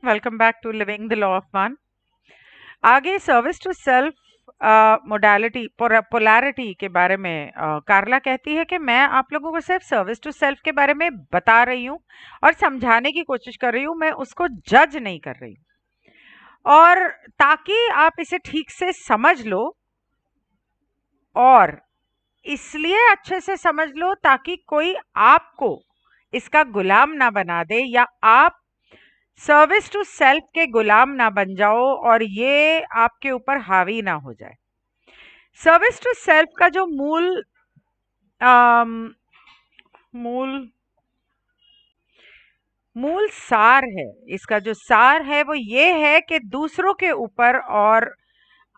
Welcome back to living the law of one. आगे service to self modality polarity के बारे में कार्ला कहती है कि मैं आप लोगों को सिर्फ सर्विस टू सेल्फ के बारे में बता रही हूँ और समझाने की कोशिश कर रही हूँ, मैं उसको जज नहीं कर रही। और ताकि आप इसे ठीक से समझ लो, और इसलिए अच्छे से समझ लो ताकि कोई आपको इसका गुलाम ना बना दे या आप सर्विस टू सेल्फ के गुलाम ना बन जाओ और ये आपके ऊपर हावी ना हो जाए। सर्विस टू सेल्फ का जो अम, मूल मूल सार है, इसका जो सार है वो ये है कि दूसरों के ऊपर और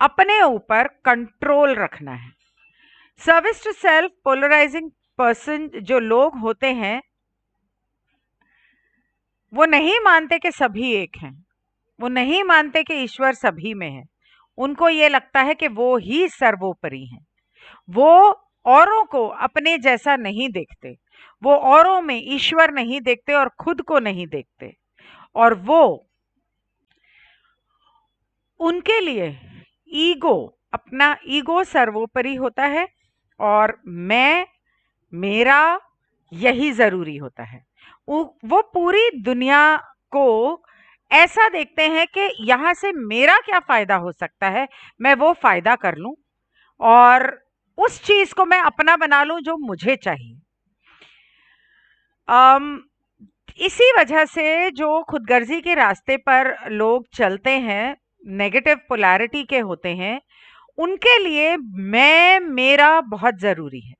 अपने ऊपर कंट्रोल रखना है। Service to self polarising person जो लोग होते हैं वो नहीं मानते कि सभी एक हैं, वो नहीं मानते कि ईश्वर सभी में है। उनको ये लगता है कि वो ही सर्वोपरि हैं। वो औरों को अपने जैसा नहीं देखते, वो औरों में ईश्वर नहीं देखते और खुद को नहीं देखते। और वो उनके लिए अपना ईगो सर्वोपरि होता है और मैं मेरा यही जरूरी होता है। वो पूरी दुनिया को ऐसा देखते हैं कि यहाँ से मेरा क्या फायदा हो सकता है, मैं वो फायदा कर लूं और उस चीज को मैं अपना बना लूं जो मुझे चाहिए। इसी वजह से जो खुदगर्जी के रास्ते पर लोग चलते हैं, नेगेटिव पोलैरिटी के होते हैं, उनके लिए मैं मेरा बहुत जरूरी है।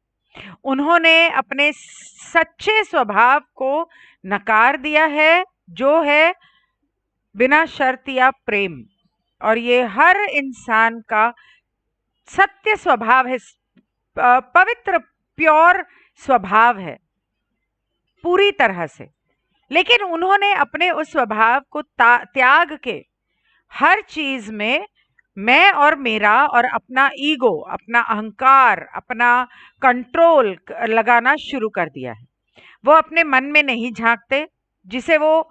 उन्होंने अपने सच्चे स्वभाव को नकार दिया है, जो है बिना शर्त या प्रेम। और ये हर इंसान का सत्य स्वभाव है, पवित्र प्योर स्वभाव है पूरी तरह से। लेकिन उन्होंने अपने उस स्वभाव को त्याग के हर चीज में मैं और मेरा और अपना ईगो, अपना अहंकार, अपना कंट्रोल लगाना शुरू कर दिया है। वो अपने मन में नहीं झांकते, जिसे वो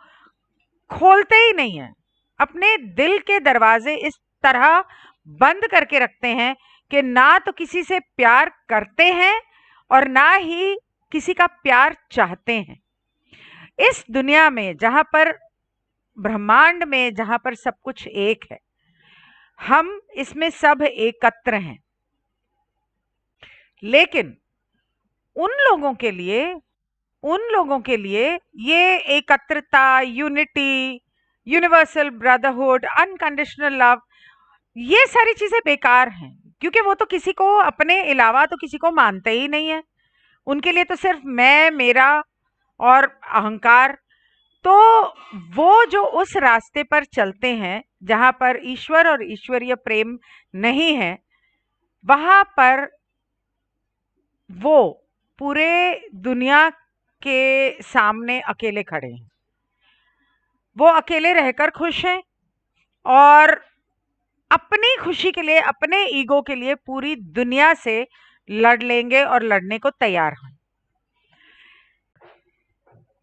खोलते ही नहीं है। अपने दिल के दरवाजे इस तरह बंद करके रखते हैं कि ना तो किसी से प्यार करते हैं और ना ही किसी का प्यार चाहते हैं। इस दुनिया में, जहां पर ब्रह्मांड में, जहां पर सब कुछ एक है, हम इसमें सब एकत्र हैं। लेकिन उन लोगों के लिए ये एकत्रता, unity, universal brotherhood, unconditional love, ये सारी चीजें बेकार हैं, क्योंकि वो तो किसी को अपने अलावा तो किसी को मानते ही नहीं है। उनके लिए तो सिर्फ मैं, मेरा और अहंकार। तो वो जो उस रास्ते पर चलते हैं जहां पर ईश्वर और ईश्वरीय प्रेम नहीं है, वहां पर वो पूरे दुनिया के सामने अकेले खड़े हैं। वो अकेले रहकर खुश हैं और अपनी खुशी के लिए, अपने ईगो के लिए पूरी दुनिया से लड़ लेंगे और लड़ने को तैयार हैं।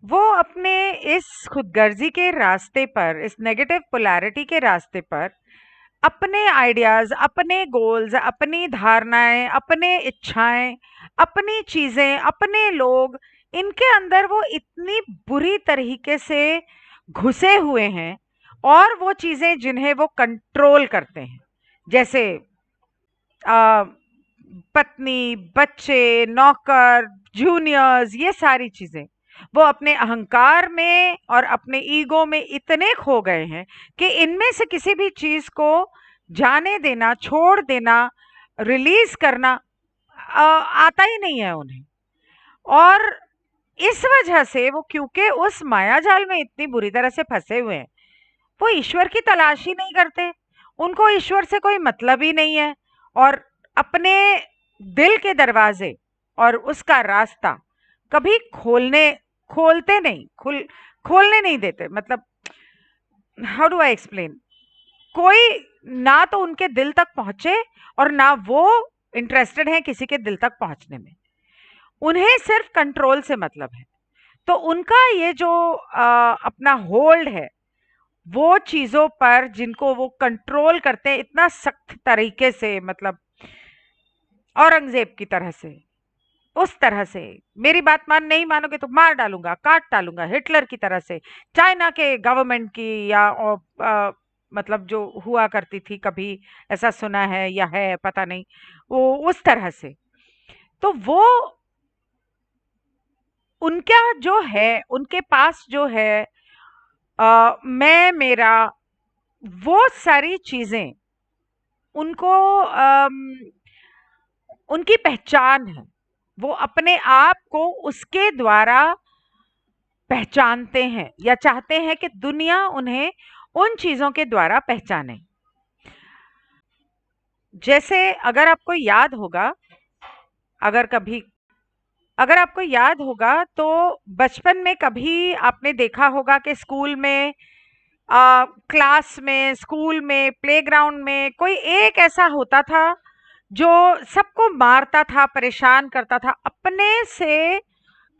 वो अपने इस खुदगर्जी के रास्ते पर, इस नेगेटिव पोलैरिटी के रास्ते पर अपने आइडियाज, अपने गोल्स, अपनी धारणाएं, अपने इच्छाएं, अपनी चीजें, अपने लोग, इनके अंदर वो इतनी बुरी तरीके से घुसे हुए हैं। और वो चीजें जिन्हें वो कंट्रोल करते हैं, जैसे आ, पत्नी, बच्चे, नौकर, जूनियर्स, ये सारी चीजें वो अपने अहंकार में और अपने ईगो में इतने खो गए हैं कि इनमें से किसी भी चीज को जाने देना, छोड़ देना, रिलीज करना आता ही नहीं है उन्हें। और इस वजह से वो, क्योंकि उस माया जाल में इतनी बुरी तरह से फंसे हुए हैं, वो ईश्वर की तलाश ही नहीं करते। उनको ईश्वर से कोई मतलब ही नहीं है और अपने दिल के दरवाजे और उसका रास्ता कभी खोलने नहीं देते। मतलब हाउ डू आई एक्सप्लेन, कोई ना तो उनके दिल तक पहुंचे और ना वो इंटरेस्टेड हैं किसी के दिल तक पहुंचने में। उन्हें सिर्फ कंट्रोल से मतलब है। तो उनका ये जो अपना होल्ड है, वो चीजों पर जिनको वो कंट्रोल करते हैं इतना सख्त तरीके से, मतलब औरंगजेब की तरह से, उस तरह से, मेरी बात नहीं मानोगे तो मार डालूंगा, काट डालूंगा, हिटलर की तरह से, चाइना के गवर्नमेंट की, या मतलब जो हुआ करती थी कभी, ऐसा सुना है या है पता नहीं, वो उस तरह से। तो वो उनका जो है, उनके पास जो है मैं मेरा, वो सारी चीजें उनको उनकी पहचान है। वो अपने आप को उसके द्वारा पहचानते हैं या चाहते हैं कि दुनिया उन्हें उन चीजों के द्वारा पहचाने। जैसे अगर आपको याद होगा, अगर कभी अगर आपको याद होगा तो बचपन में कभी आपने देखा होगा कि स्कूल में, क्लास में, स्कूल में, प्लेग्राउंड में कोई एक ऐसा होता था जो सबको मारता था, परेशान करता था, अपने से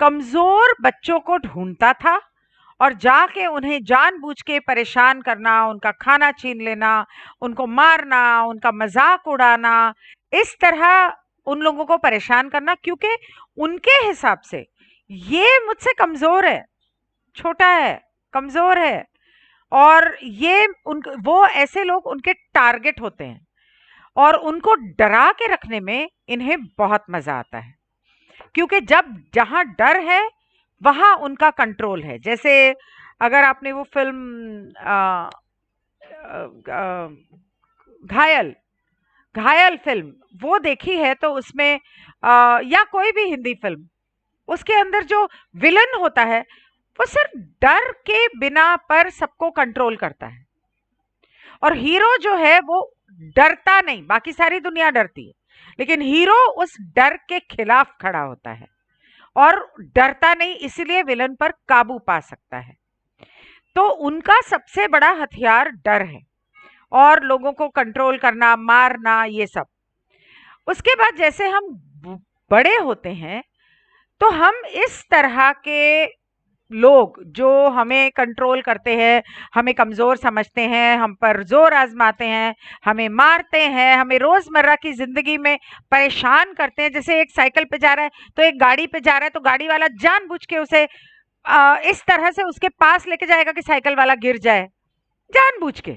कमजोर बच्चों को ढूंढता था और जाके उन्हें जानबूझ के परेशान करना, उनका खाना छीन लेना, उनको मारना, उनका मजाक उड़ाना, इस तरह उन लोगों को परेशान करना, क्योंकि उनके हिसाब से ये मुझसे कमजोर है, छोटा है, कमजोर है, और ये उन वो ऐसे लोग उनके टारगेट होते हैं और उनको डरा के रखने में इन्हें बहुत मजा आता है, क्योंकि जब जहां डर है वहां उनका कंट्रोल है। जैसे अगर आपने वो फिल्म घायल, घायल फिल्म वो देखी है तो उसमें या कोई भी हिंदी फिल्म, उसके अंदर जो विलन होता है वो सिर्फ डर के बिना पर सबको कंट्रोल करता है, और हीरो जो है वो डरता नहीं, बाकी सारी दुनिया डरती है, लेकिन हीरो उस डर के खिलाफ खड़ा होता है और डरता नहीं, इसलिए विलन पर काबू पा सकता है। तो उनका सबसे बड़ा हथियार डर है और लोगों को कंट्रोल करना, मारना, ये सब। उसके बाद जैसे हम बड़े होते हैं तो हम इस तरह के लोग जो हमें कंट्रोल करते हैं, हमें कमजोर समझते हैं, हम पर जोर आजमाते हैं, हमें मारते हैं, हमें रोजमर्रा की जिंदगी में परेशान करते हैं। जैसे एक साइकिल पे जा रहा है तो एक गाड़ी पे जा रहा है तो गाड़ी वाला जानबूझ के उसे इस तरह से उसके पास लेके जाएगा कि साइकिल वाला गिर जाए, जानबूझ के।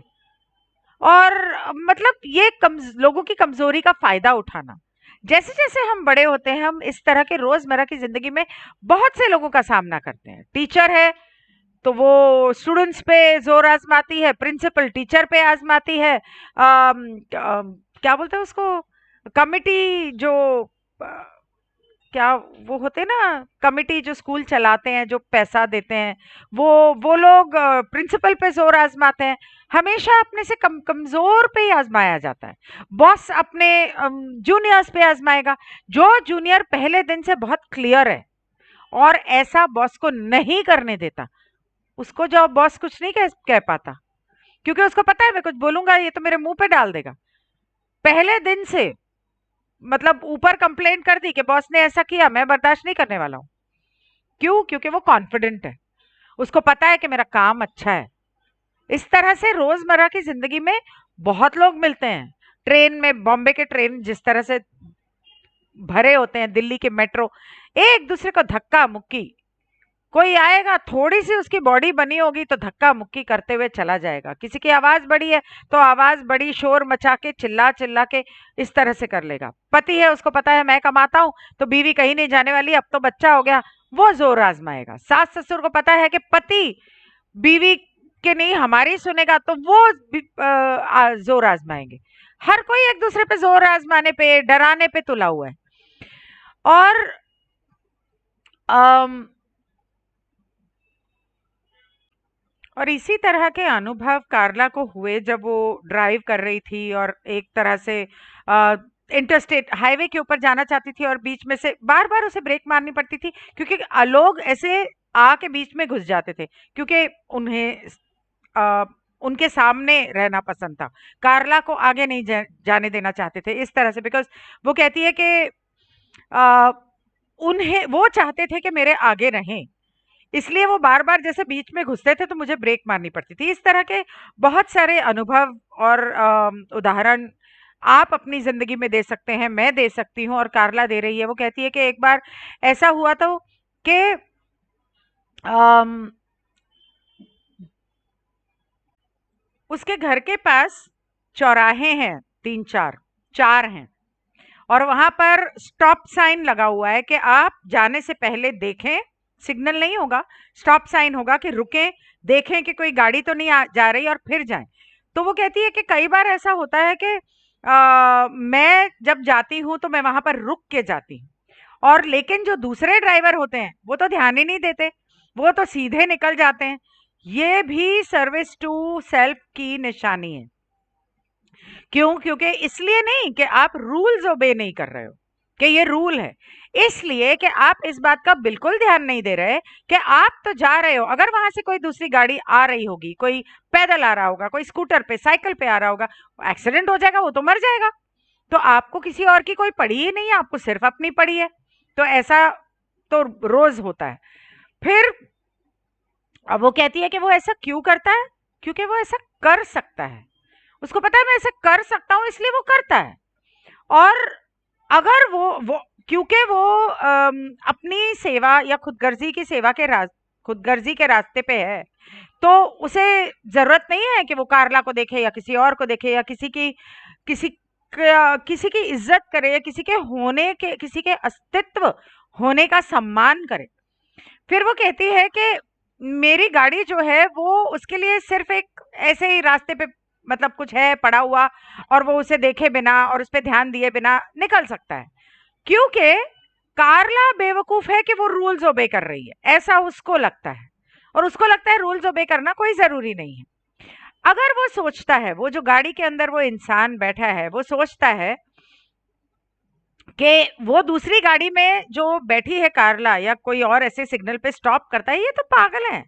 और मतलब ये लोगों की कमजोरी का फायदा उठाना। जैसे जैसे हम बड़े होते हैं हम इस तरह के रोजमर्रा की जिंदगी में बहुत से लोगों का सामना करते हैं। टीचर है तो वो स्टूडेंट्स पे जोर आजमाती है, प्रिंसिपल टीचर पे आजमाती है, क्या बोलते हैं उसको, कमिटी जो क्या वो होते हैं ना, कमिटी जो स्कूल चलाते हैं, जो पैसा देते हैं, वो लोग प्रिंसिपल पे जोर आजमाते हैं। हमेशा अपने से कमजोर पे ही आजमाया जाता है। बॉस अपने जूनियर्स पे आजमाएगा। जो जूनियर पहले दिन से बहुत क्लियर है और ऐसा बॉस को नहीं करने देता, उसको जो बॉस कुछ नहीं कह पाता, क्योंकि उसको पता है मैं कुछ बोलूंगा ये तो मेरे मुंह पे डाल देगा। पहले दिन से मतलब ऊपर कंप्लेंट कर दी कि बॉस ने ऐसा किया, मैं बर्दाश्त नहीं करने वाला हूं। क्यों? क्योंकि वो कॉन्फिडेंट है, उसको पता है कि मेरा काम अच्छा है। इस तरह से रोजमर्रा की जिंदगी में बहुत लोग मिलते हैं। ट्रेन में, बॉम्बे के ट्रेन जिस तरह से भरे होते हैं, दिल्ली के मेट्रो, एक दूसरे को धक्का मुक्की, कोई आएगा, थोड़ी सी उसकी बॉडी बनी होगी तो धक्का मुक्की करते हुए चला जाएगा। किसी की आवाज बड़ी है तो आवाज बड़ी, शोर मचा के, चिल्ला चिल्ला के इस तरह से कर लेगा। पति है, उसको पता है मैं कमाता हूं तो बीवी कहीं नहीं जाने वाली, अब तो बच्चा हो गया, वो जोर आजमाएगा। सास ससुर को पता है कि पति बीवी के नहीं हमारी सुनेगा तो वो जोर आजमाएंगे। हर कोई एक दूसरे पे जोर आजमाने पे, डराने पे तुला हुआ है। और अम, और इसी तरह के अनुभव कार्ला को हुए जब वो ड्राइव कर रही थी और एक तरह से इंटरस्टेट हाईवे के ऊपर जाना चाहती थी और बीच में से बार बार उसे ब्रेक मारनी पड़ती थी, क्योंकि लोग ऐसे आके बीच में घुस जाते थे, क्योंकि उन्हें अ, उनके सामने रहना पसंद था। कार्ला को आगे नहीं जाने देना चाहते थे इस तरह से, बिकॉज वो कहती है कि उन्हें वो चाहते थे कि मेरे आगे रहें, इसलिए वो बार-बार जैसे बीच में घुसते थे तो मुझे ब्रेक मारनी पड़ती थी। इस तरह के बहुत सारे अनुभव और उदाहरण आप अपनी ज़िंदगी में दे सकते हैं, मैं दे सकती हूँ और कार्ला दे रही है। वो कहती है कि एक बार ऐसा हुआ तो कि अम, उसके घर के पास चौराहे हैं 3-4, 4 हैं और वहां पर स्टॉप साइन लगा हुआ है कि आप जाने से पहले देखें, सिग्नल नहीं होगा, स्टॉप साइन होगा कि रुकें, देखें कि कोई गाड़ी तो नहीं जा रही और फिर जाएं। तो वो कहती है कि कई बार ऐसा होता है कि मैं जब जाती हूँ तो मैं वहां पर रुक के जाती हूँ और लेकिन जो दूसरे ड्राइवर होते हैं वो तो ध्यान ही नहीं देते, वो तो सीधे निकल जाते हैं। ये भी सर्विस टू सेल्फ की निशानी है। क्यों? क्योंकि इसलिए नहीं कि आप रूल्स ओबे नहीं कर रहे हो कि ये रूल है, इसलिए कि आप इस बात का बिल्कुल ध्यान नहीं दे रहे कि आप तो जा रहे हो। अगर वहां से कोई दूसरी गाड़ी आ रही होगी, कोई पैदल आ रहा होगा, कोई स्कूटर पे, साइकिल पे आ रहा होगा, एक्सीडेंट हो जाएगा, वो तो मर जाएगा। तो आपको किसी और की कोई पड़ी ही नहीं है, आपको सिर्फ अपनी पड़ी है। तो ऐसा तो रोज होता है। फिर अब वो कहती है कि वो ऐसा क्यों करता है? क्योंकि वो ऐसा कर सकता है। उसको पता है मैं ऐसा कर सकता हूं, इसलिए वो करता है। और अगर वो क्योंकि वो अपनी सेवा या खुदगर्जी की सेवा के खुदगर्जी के रास्ते पे है, तो उसे जरूरत नहीं है कि वो कार्ला को देखे या किसी और को देखे या किसी किसी की इज्जत करे या किसी के अस्तित्व होने का सम्मान करे। फिर वो कहती है कि मेरी गाड़ी जो है वो उसके लिए सिर्फ एक ऐसे ही रास्ते पे मतलब कुछ है पड़ा हुआ और वो उसे देखे बिना और उस पर ध्यान दिए बिना निकल सकता है, क्योंकि कार्ला बेवकूफ है कि वो रूल्स ओबे कर रही है, ऐसा उसको लगता है। और उसको लगता है रूल्स ओबे करना कोई जरूरी नहीं है। अगर वो सोचता है, वो जो गाड़ी के अंदर वो इंसान बैठा है, वो सोचता है कि वो दूसरी गाड़ी में जो बैठी है कार्ला या कोई और ऐसे सिग्नल पे स्टॉप करता है, ये तो पागल है,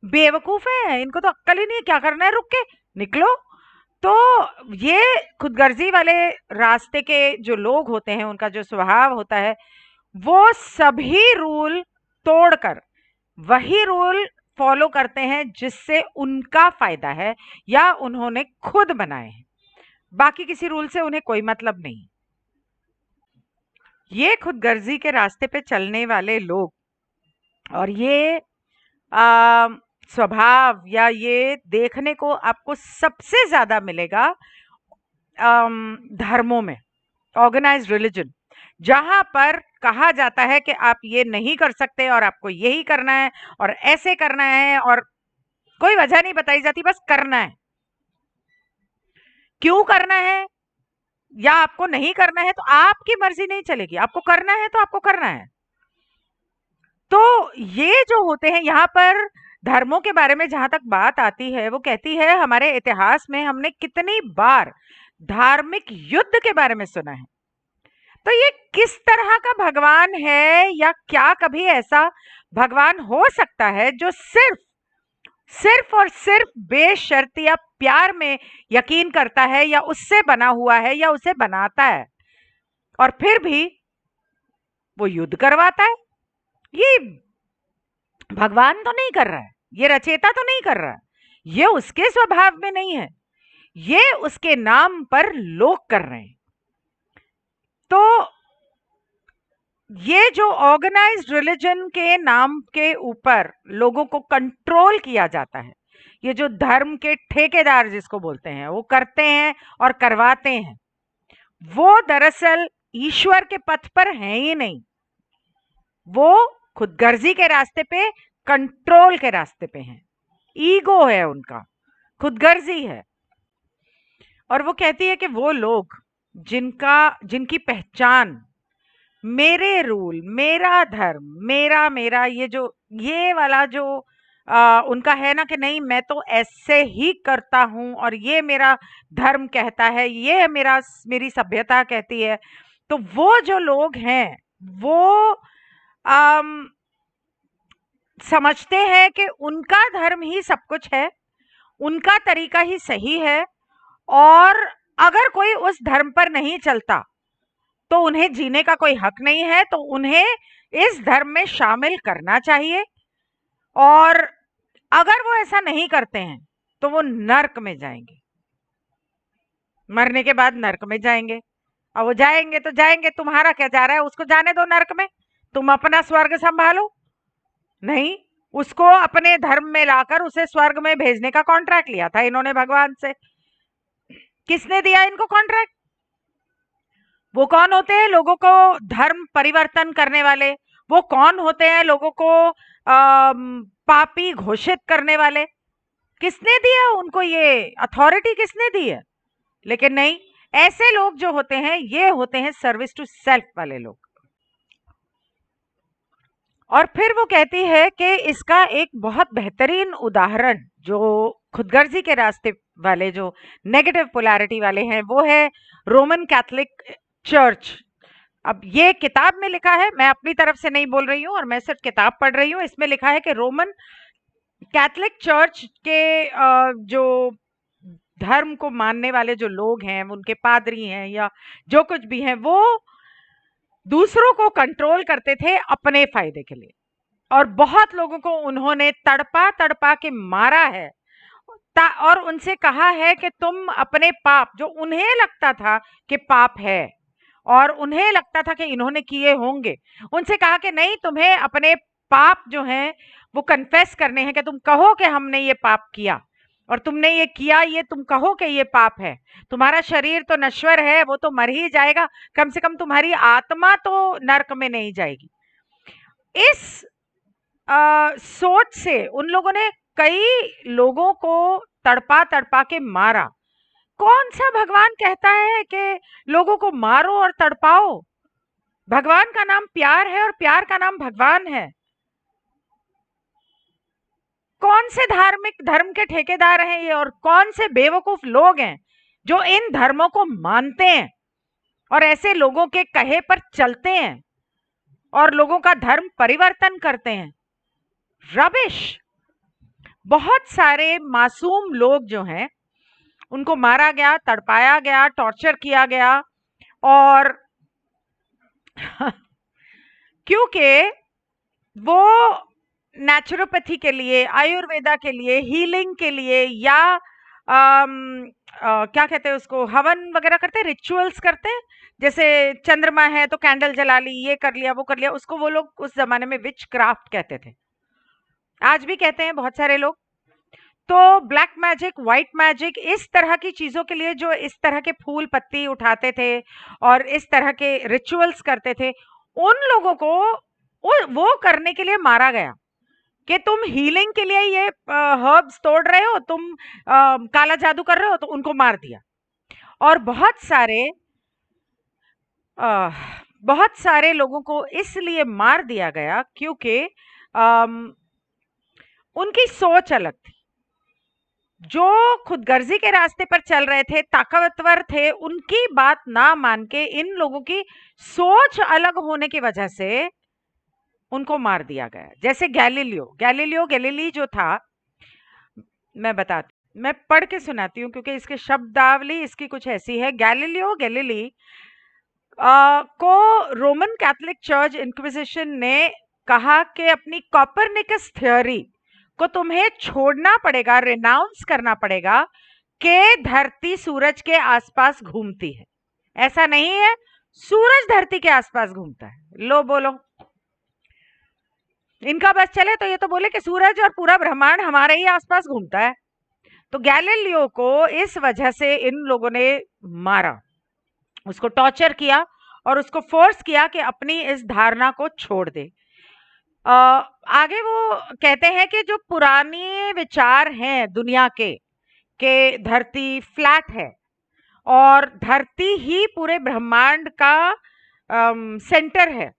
बेवकूफ है, इनको तो अक्ल ही नहीं है, क्या करना है, रुक के निकलो। तो ये खुदगर्जी वाले रास्ते के जो लोग होते हैं, उनका जो स्वभाव होता है, वो सभी रूल तोड़कर वही रूल फॉलो करते हैं जिससे उनका फायदा है या उन्होंने खुद बनाए हैं। बाकी किसी रूल से उन्हें कोई मतलब नहीं। ये खुदगर्जी के रास्ते पे चलने वाले लोग और ये स्वभाव या ये देखने को आपको सबसे ज्यादा मिलेगा धर्मों में, ऑर्गेनाइज्ड रिलीजन, जहां पर कहा जाता है कि आप ये नहीं कर सकते और आपको यही करना है और ऐसे करना है और कोई वजह नहीं बताई जाती, बस करना है। क्यों करना है या आपको नहीं करना है तो आपकी मर्जी नहीं चलेगी, आपको करना है तो आपको करना है। तो ये जो होते हैं यहाँ पर धर्मों के बारे में जहां तक बात आती है, वो कहती है हमारे इतिहास में हमने कितनी बार धार्मिक युद्ध के बारे में सुना है। तो ये किस तरह का भगवान है या क्या कभी ऐसा भगवान हो सकता है जो सिर्फ सिर्फ और सिर्फ बेशर्तिया प्यार में यकीन करता है या उससे बना हुआ है या उसे बनाता है और फिर भी वो युद्ध करवाता है? ये भगवान तो नहीं कर रहा है, ये रचेता तो नहीं कर रहा है, ये उसके स्वभाव में नहीं है, ये उसके नाम पर लोग कर रहे हैं। तो ये जो ऑर्गेनाइज्ड रिलीजन के नाम के ऊपर लोगों को कंट्रोल किया जाता है, ये जो धर्म के ठेकेदार जिसको बोलते हैं, वो करते हैं और करवाते हैं, वो दरअसल ईश्वर के पथ पर है ही नहीं, वो खुदगर्जी के रास्ते पे, कंट्रोल के रास्ते पे हैं। ईगो है उनका, खुदगर्जी है। और वो कहती है कि वो लोग जिनकी पहचान मेरे रूल, मेरा धर्म, मेरा मेरा ये वाला जो उनका है ना कि नहीं मैं तो ऐसे ही करता हूं और ये मेरा धर्म कहता है, ये मेरी सभ्यता कहती है। तो वो जो लोग हैं वो समझते हैं कि उनका धर्म ही सब कुछ है, उनका तरीका ही सही है और अगर कोई उस धर्म पर नहीं चलता तो उन्हें जीने का कोई हक नहीं है, तो उन्हें इस धर्म में शामिल करना चाहिए और अगर वो ऐसा नहीं करते हैं तो वो नर्क में जाएंगे, मरने के बाद नर्क में जाएंगे। और वो जाएंगे तो जाएंगे, तुम्हारा क्या जा रहा है, उसको जाने दो नर्क में, तुम अपना स्वर्ग संभालो। नहीं, उसको अपने धर्म में लाकर उसे स्वर्ग में भेजने का कॉन्ट्रैक्ट लिया था इन्होंने भगवान से। किसने दिया इनको कॉन्ट्रैक्ट? वो कौन होते हैं लोगों को धर्म परिवर्तन करने वाले? वो कौन होते हैं लोगों को पापी घोषित करने वाले? किसने दिया उनको ये अथॉरिटी, किसने दी है? लेकिन नहीं, ऐसे लोग जो होते हैं ये होते हैं सर्विस टू सेल्फ वाले लोग। और फिर वो कहती है कि इसका एक बहुत बेहतरीन उदाहरण जो खुदगर्जी के रास्ते वाले, जो नेगेटिव पोलैरिटी वाले हैं, वो है रोमन कैथोलिक चर्च। अब ये किताब में लिखा है, मैं अपनी तरफ से नहीं बोल रही हूँ और मैं सिर्फ किताब पढ़ रही हूँ। इसमें लिखा है कि रोमन कैथोलिक चर्च के जो धर्म को मानने वाले जो लोग हैं, उनके पादरी हैं या जो कुछ भी हैं, वो दूसरों को कंट्रोल करते थे अपने फायदे के लिए। और बहुत लोगों को उन्होंने तड़पा तड़पा के मारा है और उनसे कहा है कि तुम अपने पाप, जो उन्हें लगता था कि पाप है और उन्हें लगता था कि इन्होंने किए होंगे, उनसे कहा कि नहीं, तुम्हें अपने पाप जो हैं वो कन्फेस करने हैं, कि तुम कहो कि हमने ये पाप किया और तुमने ये किया, ये तुम कहो कि ये पाप है। तुम्हारा शरीर तो नश्वर है, वो तो मर ही जाएगा, कम से कम तुम्हारी आत्मा तो नरक में नहीं जाएगी। इस सोच से उन लोगों ने कई लोगों को तड़पा तड़पा के मारा। कौन सा भगवान कहता है कि लोगों को मारो और तड़पाओ? भगवान का नाम प्यार है और प्यार का नाम भगवान है। कौन से धार्मिक धर्म के ठेकेदार हैं ये, और कौन से बेवकूफ लोग हैं जो इन धर्मों को मानते हैं और ऐसे लोगों के कहे पर चलते हैं और लोगों का धर्म परिवर्तन करते हैं? रबिश। बहुत सारे मासूम लोग जो हैं उनको मारा गया, तड़पाया गया, टॉर्चर किया गया, और क्योंकि वो नेचुरोपैथी के लिए, आयुर्वेदा के लिए, हीलिंग के लिए, या क्या कहते हैं उसको, हवन वगैरह करते हैं, रिचुअल्स करते हैं। जैसे चंद्रमा है तो कैंडल जला ली, ये कर लिया, वो कर लिया, उसको वो लोग उस जमाने में विच क्राफ्ट कहते थे, आज भी कहते हैं बहुत सारे लोग। तो ब्लैक मैजिक, व्हाइट मैजिक, इस तरह की चीजों के लिए जो इस तरह के फूल पत्ती उठाते थे और इस तरह के रिचुअल्स करते थे, उन लोगों को वो करने के लिए मारा गया कि तुम हीलिंग के लिए ये हर्ब्स तोड़ रहे हो, तुम काला जादू कर रहे हो, तो उनको मार दिया। और बहुत सारे लोगों को इसलिए मार दिया गया क्योंकि उनकी सोच अलग थी। जो खुदगर्जी के रास्ते पर चल रहे थे, ताकतवर थे, उनकी बात ना मान के इन लोगों की सोच अलग होने की वजह से उनको मार दिया गया। जैसे गैलीली जो था, मैं पढ़ के सुनाती हूँ क्योंकि इसके शब्दावली इसकी कुछ ऐसी है। गैलीली को रोमन कैथोलिक चर्च इंक्विजिशन ने कहा कि अपनी कॉपरनिकस थ्योरी को तुम्हें छोड़ना पड़ेगा, रिनाउंस करना पड़ेगा कि धरती सूरज के आसपास घूमती है। ऐसा नहीं है, सूरज धरती के आसपास घूमता है। लो बोलो, इनका बस चले तो ये तो बोले कि सूरज और पूरा ब्रह्मांड हमारे ही आसपास घूमता है। तो गैलीलियो को इस वजह से इन लोगों ने मारा, उसको टॉर्चर किया और उसको फोर्स किया कि अपनी इस धारणा को छोड़ दे। आगे वो कहते हैं कि जो पुरानी विचार हैं दुनिया के धरती फ्लैट है और धरती ही पूरे ब्रह्मांड का सेंटर है,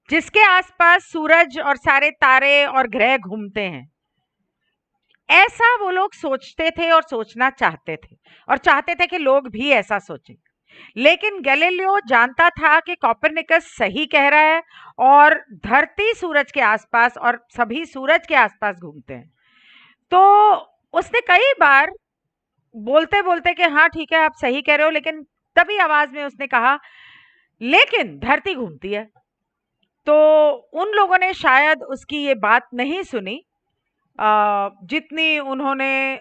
जिसके आसपास सूरज और सारे तारे और ग्रह घूमते हैं, ऐसा वो लोग सोचते थे और सोचना चाहते थे और चाहते थे कि लोग भी ऐसा सोचें। लेकिन गैलीलियो जानता था कि कॉपरनिकस सही कह रहा है और धरती सूरज के आसपास और सभी सूरज के आसपास घूमते हैं। तो उसने कई बार बोलते बोलते कि हाँ ठीक है, आप सही कह रहे हो, लेकिन तभी आवाज में उसने कहा लेकिन धरती घूमती है। तो उन लोगों ने शायद उसकी ये बात नहीं सुनी जितनी उन्होंने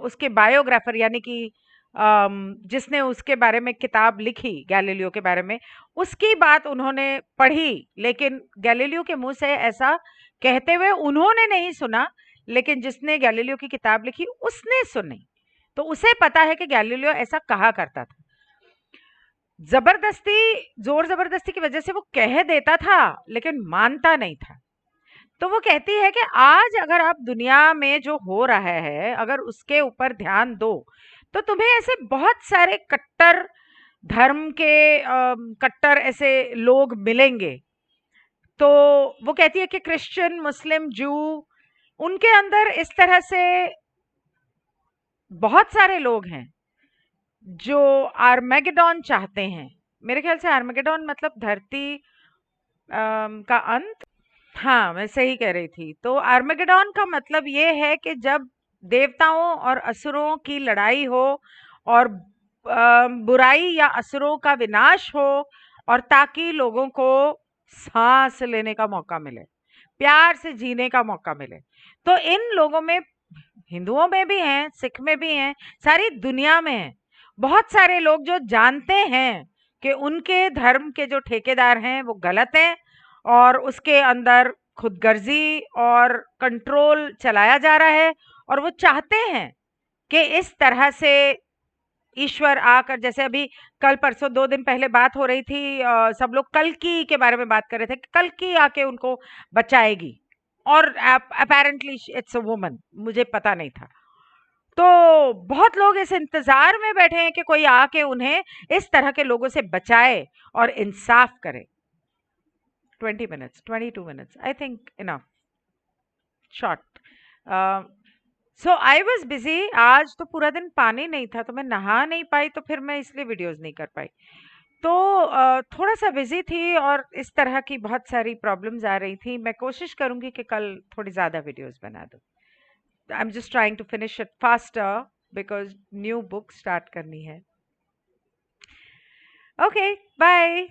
उसके बायोग्राफर यानी कि जिसने उसके बारे में किताब लिखी गैलीलियो के बारे में, उसकी बात उन्होंने पढ़ी, लेकिन गैलीलियो के मुंह से ऐसा कहते हुए उन्होंने नहीं सुना, लेकिन जिसने गैलीलियो की किताब लिखी उसने सुनी, तो उसे पता है कि गैलीलियो ऐसा कहा करता था। जबरदस्ती, जोर जबरदस्ती की वजह से वो कह देता था, लेकिन मानता नहीं था। तो वो कहती है कि आज अगर आप दुनिया में जो हो रहा है अगर उसके ऊपर ध्यान दो, तो तुम्हें ऐसे बहुत सारे कट्टर धर्म के कट्टर ऐसे लोग मिलेंगे। तो वो कहती है कि क्रिश्चियन, मुस्लिम, जू, उनके अंदर इस तरह से बहुत सारे लोग हैं जो आर्मेगेडॉन चाहते हैं। मेरे ख्याल से आर्मेगेडॉन मतलब धरती का अंत। हाँ, मैं सही कह रही थी। तो आर्मेगेडॉन का मतलब ये है कि जब देवताओं और असुरों की लड़ाई हो और बुराई या असुरों का विनाश हो, और ताकि लोगों को सांस लेने का मौका मिले, प्यार से जीने का मौका मिले। तो इन लोगों में, हिंदुओं में भी हैं, सिख में भी हैं, सारी दुनिया में हैं बहुत सारे लोग जो जानते हैं कि उनके धर्म के जो ठेकेदार हैं वो गलत हैं, और उसके अंदर खुदगर्जी और कंट्रोल चलाया जा रहा है, और वो चाहते हैं कि इस तरह से ईश्वर आकर, जैसे अभी कल परसों 2 दिन पहले बात हो रही थी, सब लोग कल्कि के बारे में बात कर रहे थे कि कल्कि आके उनको बचाएगी, और अपेरेंटली इट्स अ वुमन, मुझे पता नहीं था। तो बहुत लोग इस इंतजार में बैठे हैं कि कोई आके उन्हें इस तरह के लोगों से बचाए और इंसाफ करे। 20 minutes, 22 minutes, I think enough, short. So I was busy. आज तो पूरा दिन पानी नहीं था, तो मैं नहा नहीं पाई, तो फिर मैं इसलिए वीडियोस नहीं कर पाई। तो थोड़ा सा बिजी थी, और इस तरह की बहुत सारी प्रॉब्लम्स आ रही थी। मैं कोशिश करूंगी कि कल थोड़ी ज़्यादा वीडियोस बना दूं। I am just trying to finish it faster because new book start करनी है। Okay, bye.